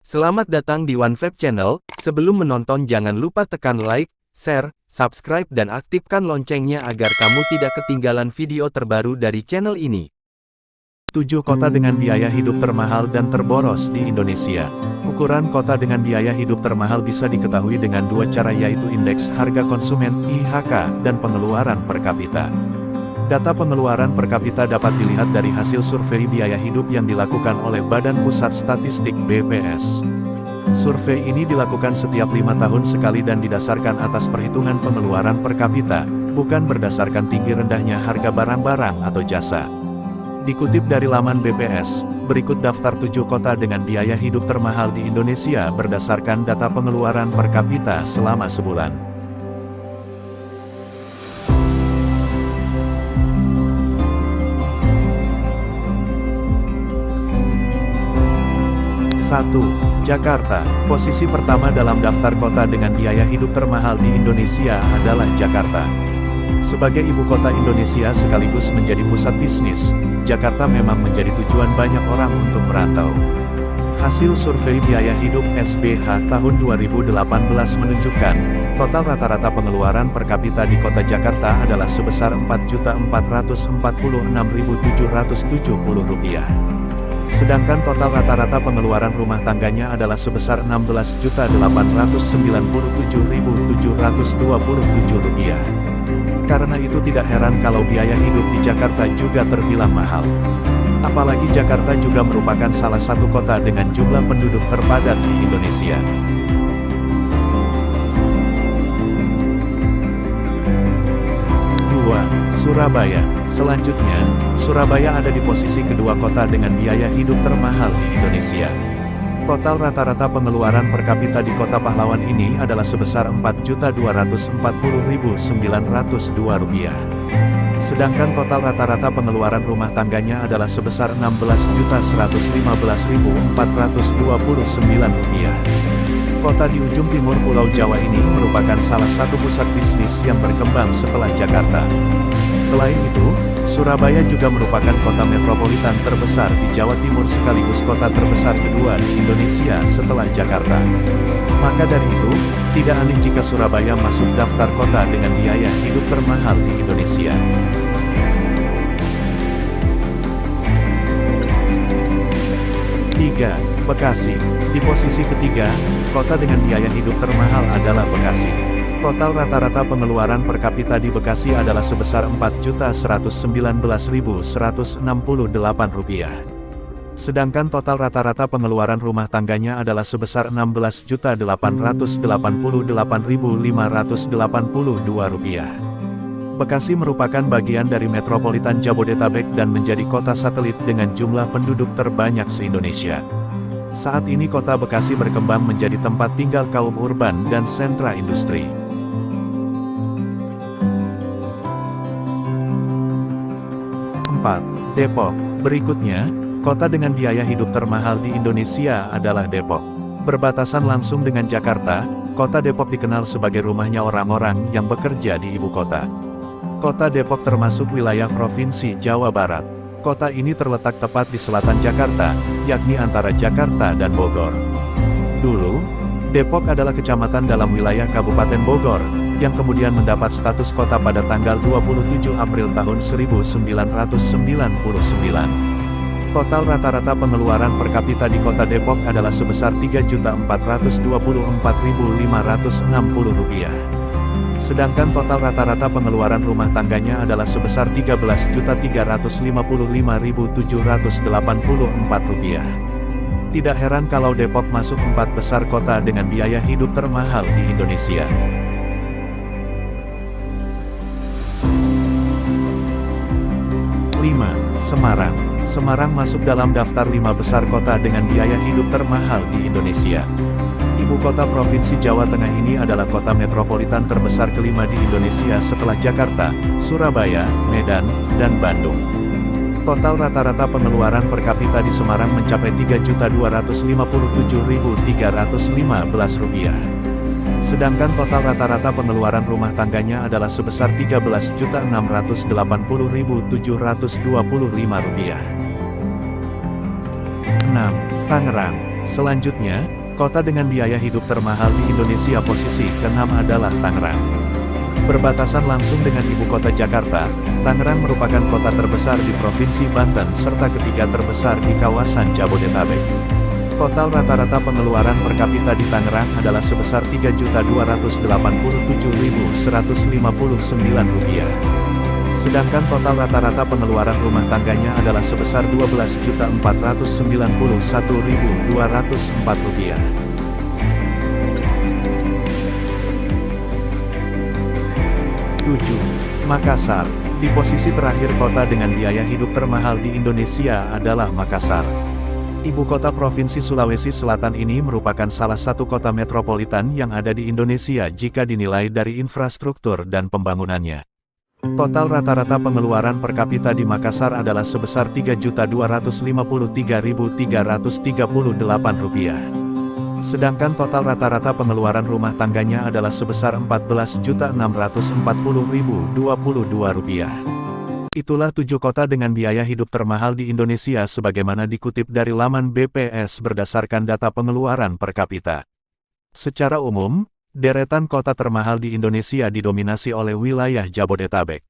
Selamat datang di OneVape Channel. Sebelum menonton jangan lupa tekan like, share, subscribe dan aktifkan loncengnya agar kamu tidak ketinggalan video terbaru dari channel ini. 7 kota dengan biaya hidup termahal dan terboros di Indonesia. Ukuran kota dengan biaya hidup termahal bisa diketahui dengan dua cara, yaitu Indeks Harga Konsumen (IHK) dan pengeluaran per kapita. Data pengeluaran per kapita dapat dilihat dari hasil survei biaya hidup yang dilakukan oleh Badan Pusat Statistik (BPS). Survei ini dilakukan setiap 5 tahun sekali dan didasarkan atas perhitungan pengeluaran per kapita, bukan berdasarkan tinggi rendahnya harga barang-barang atau jasa. Dikutip dari laman BPS, berikut daftar 7 kota dengan biaya hidup termahal di Indonesia berdasarkan data pengeluaran per kapita selama sebulan. 1. Jakarta. Posisi pertama dalam daftar kota dengan biaya hidup termahal di Indonesia adalah Jakarta. Sebagai ibu kota Indonesia sekaligus menjadi pusat bisnis, Jakarta memang menjadi tujuan banyak orang untuk merantau. Hasil survei biaya hidup SBH tahun 2018 menunjukkan, total rata-rata pengeluaran per kapita di kota Jakarta adalah sebesar Rp4.446.770. Sedangkan total rata-rata pengeluaran rumah tangganya adalah sebesar Rp16.897.727. Karena itu tidak heran kalau biaya hidup di Jakarta juga terbilang mahal. Apalagi Jakarta juga merupakan salah satu kota dengan jumlah penduduk terpadat di Indonesia. 2. Surabaya. Selanjutnya, Surabaya ada di posisi kedua kota dengan biaya hidup termahal di Indonesia. Total rata-rata pengeluaran per kapita di kota pahlawan ini adalah sebesar Rp4.240.902. Sedangkan total rata-rata pengeluaran rumah tangganya adalah sebesar Rp16.115.429. Kota di ujung timur Pulau Jawa ini merupakan salah satu pusat bisnis yang berkembang setelah Jakarta. Selain itu, Surabaya juga merupakan kota metropolitan terbesar di Jawa Timur sekaligus kota terbesar kedua di Indonesia setelah Jakarta. Maka dari itu, tidak aneh jika Surabaya masuk daftar kota dengan biaya hidup termahal di Indonesia. 3. Bekasi. Di posisi ketiga, kota dengan biaya hidup termahal adalah Bekasi. Total rata-rata pengeluaran per kapita di Bekasi adalah sebesar Rp4.119.168. Sedangkan total rata-rata pengeluaran rumah tangganya adalah sebesar Rp16.888.582. Bekasi merupakan bagian dari metropolitan Jabodetabek dan menjadi kota satelit dengan jumlah penduduk terbanyak se-Indonesia. Saat ini kota Bekasi berkembang menjadi tempat tinggal kaum urban dan sentra industri. 4. Depok. Berikutnya, kota dengan biaya hidup termahal di Indonesia adalah Depok. Berbatasan langsung dengan Jakarta, kota Depok dikenal sebagai rumahnya orang-orang yang bekerja di ibu kota. Kota Depok termasuk wilayah Provinsi Jawa Barat. Kota ini terletak tepat di selatan Jakarta, yakni antara Jakarta dan Bogor. Dulu, Depok adalah kecamatan dalam wilayah Kabupaten Bogor, yang kemudian mendapat status kota pada tanggal 27 April tahun 1999. Total rata-rata pengeluaran per kapita di kota Depok adalah sebesar Rp3.424.560. Sedangkan total rata-rata pengeluaran rumah tangganya adalah sebesar Rp13.350.784. Tidak heran kalau Depok masuk 4 besar kota dengan biaya hidup termahal di Indonesia. 5. Semarang. Semarang masuk dalam daftar 5 besar kota dengan biaya hidup termahal di Indonesia. Ibu kota Provinsi Jawa Tengah ini adalah kota metropolitan terbesar kelima di Indonesia setelah Jakarta, Surabaya, Medan, dan Bandung. Total rata-rata pengeluaran per kapita di Semarang mencapai Rp3.257.315. Sedangkan total rata-rata pengeluaran rumah tangganya adalah sebesar Rp13.680.725. 6. Tangerang. Selanjutnya, kota dengan biaya hidup termahal di Indonesia posisi ke-6 adalah Tangerang. Berbatasan langsung dengan ibu kota Jakarta, Tangerang merupakan kota terbesar di Provinsi Banten serta ketiga terbesar di kawasan Jabodetabek. Total rata-rata pengeluaran per kapita di Tangerang adalah sebesar Rp3.287.159. Sedangkan total rata-rata pengeluaran rumah tangganya adalah sebesar Rp12.491.204. Makassar. Di posisi terakhir kota dengan biaya hidup termahal di Indonesia adalah Makassar. Ibu kota Provinsi Sulawesi Selatan ini merupakan salah satu kota metropolitan yang ada di Indonesia jika dinilai dari infrastruktur dan pembangunannya. Total rata-rata pengeluaran per kapita di Makassar adalah sebesar Rp3.253.338. Sedangkan total rata-rata pengeluaran rumah tangganya adalah sebesar Rp14.640.022. Itulah 7 kota dengan biaya hidup termahal di Indonesia sebagaimana dikutip dari laman BPS berdasarkan data pengeluaran per kapita. Secara umum, deretan kota termahal di Indonesia didominasi oleh wilayah Jabodetabek.